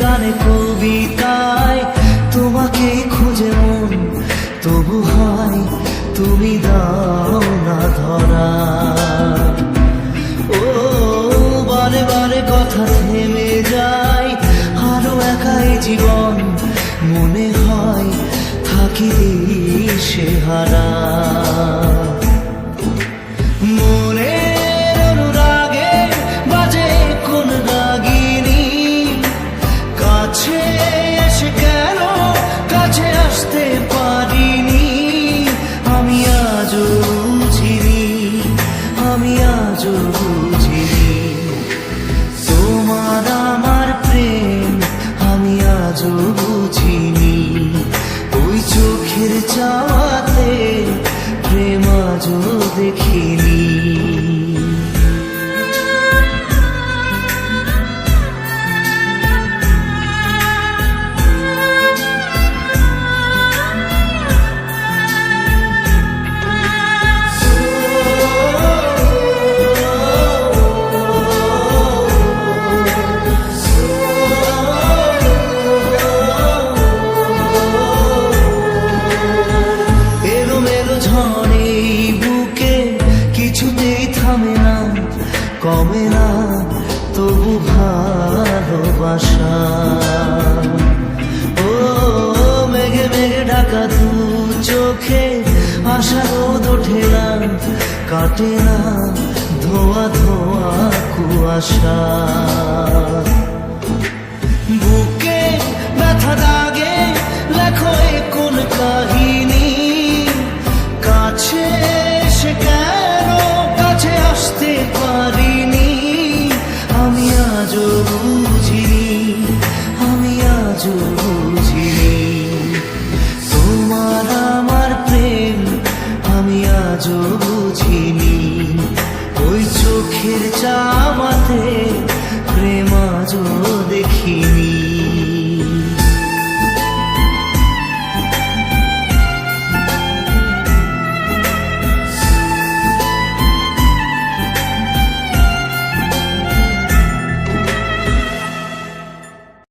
গানে কবিতায় তোমাকে খুঁজে মন, তবু হয় তুমি দাও না ধরা। ও বারে বারে কথা থেমে যায়, আরো একাই জীবন মনে হয় থাকি সে হারা। মনের অনুরাগে বাজে কোন রাগিনী, কাছে এসে কেন কাছে আসতে পারিনি। আমি আজও বুঝিনি, আমি আজও বুঝিনি তোমার আমার প্রেম, আমি আজও বুঝিনি। ওই চোখের চাওয়াতে প্রেম আজও দেখিনি। ঝড়ে বুকে কিছুতেই থামে না, কমে না তবু ভালোবাসা। ও মেঘে মেঘে ঢাকা দু চোখে আশা রোদ ওঠে না, কাটে না ধোয়া ধোয়া কুয়াশা। বুকে ব্যথা দাগে লেখো কোন কাহিনী,